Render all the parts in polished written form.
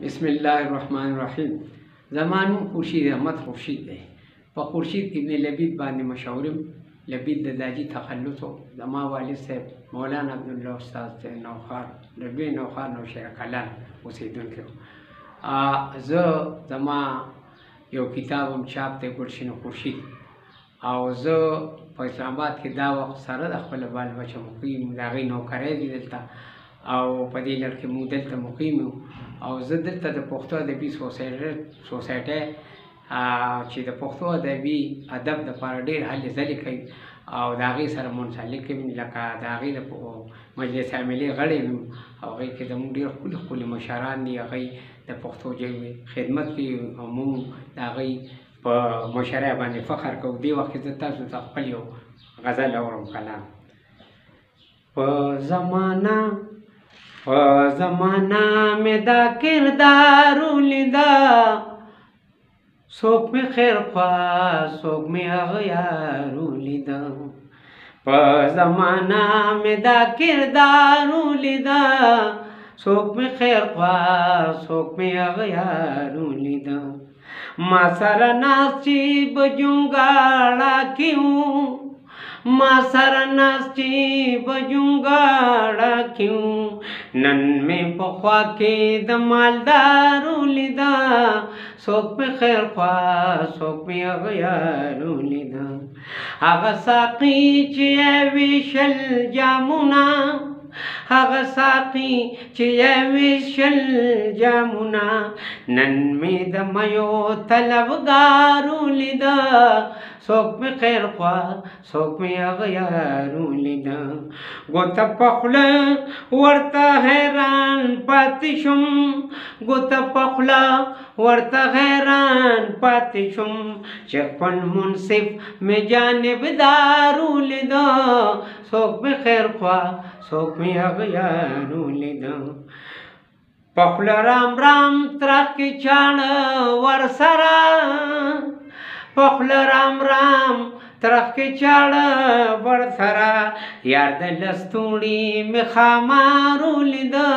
بسم الله الرحمن الرحیم. زمانو خورشید احمد خورشید دی. په خورشید ابن لبید باندې مشهورم. لبید د داجی تخلص و. زما والد صاحب مولانا عبدالله استاد نوخار ربیع نوخار نوشهره کلان اوسیدونکی و. زما یو کتابم چاپ دی ګلشن خورشید، او زه په اسلام آباد کې دا وخت سره د خپل بال بچه مقیم د هغې نوکری دی دلته، او په دې لړ کې موږ دلته مقیم یو. او زه دلته د پښتو ادبي سوسایټۍ چې د پښتو ادبي ادب دپاره ډېر هلې ځلې کوي او د هغې سره منسلک یم، لکه د هغې د مجلس عاملې غړی یم، او هغې کې زموږ ډېر ښکلي ښکلي مشران دي، هغوی د پښتو ژبې خدمت کوي او موږ د هغوی په مشرۍ باندې فخر کوو. دې وخت کې زه تاسو ته خپل یو غزل اورم کلام. په زمانہ میں دا کردار لیدا، څوک می خیر خوا څوک می اغیار لیدا. په زمانہ میں دا کردار لیدا، څوک می خیر خوا څوک می اغیار لیدا. ما سره ناستی بجونګاړه کیوں، ما سره ناستی بجونګاړه کیوں. نن می پخوا کې د مالدارو لیدا، څوک می خیر خوا څوک می اغیارو لیدا. هغه ساقي چې ویشل جامونه، هغه ساقي چې ویشل جامونه، نن می د میو طلبګارو لیدا، څوک می خیر خوا څوک می اغیارو لیدا. ګوته په خوله ورته حیران پاتې شم، ګوته په خوله ورته حیران پاتې شم، چې خپل منصف می جانبدارو لیدا، څوک می خیر خوا څوک می اغیارو لیدا. په خوله رام رام ترخ کې چاړه ورسره، په خوله رام رام ترخ کې چاړه ورسره، یار د لستوڼي می خامارو لیدا،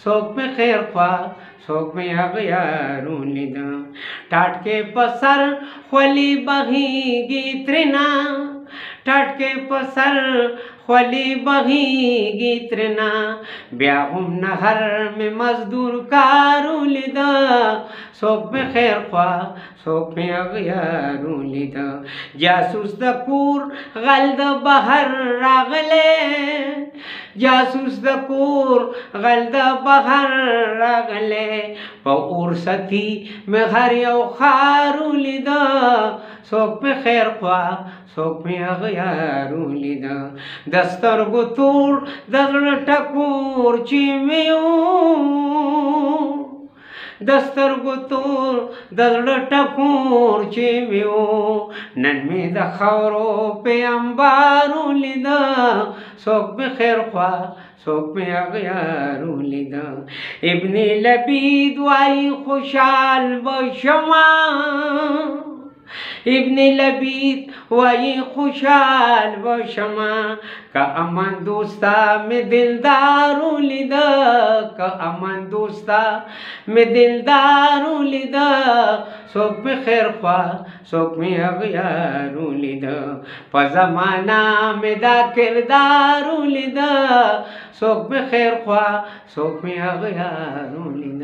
څوک می خیر خوا څوک می اغیارو لیدا. ټاټکې په سر خولي بهیږي ترېنه، ټاټکې په سر خولي بهیږي ترېنه، بیا هم نهر می مزدور کارو لیدا، څوک می خیر خوا څوک می اغیارو لیدا. جاسوس د کور غل د بهر راغلی، جاسوس د کور غل د بهر راغلی، په اورستی می هر یو خارو لیدا، څوک می خیر خوا څوک می اغیارو لیدا. د سترګو تور د زړه ټکور چې مې و، د سترګو تور د زړه ټکور چې مې و، نن مې د خاورو په انبارو لیدا، څوک می خیر خوا څوک می اغیارو لیدا. ابن لبید وایي خوشحال به شمه، ابن لبید وایي خوشحال باشما، که امان دوستا می دلدارو لیدا، که امان دوستا می دلدارو لیدا، څوک می خیر خوا څوک می اغیارو لیدا. په زمانہ می دا کردارو لیدا، څوک می خیر خوا څوک می اغیارو لیدا.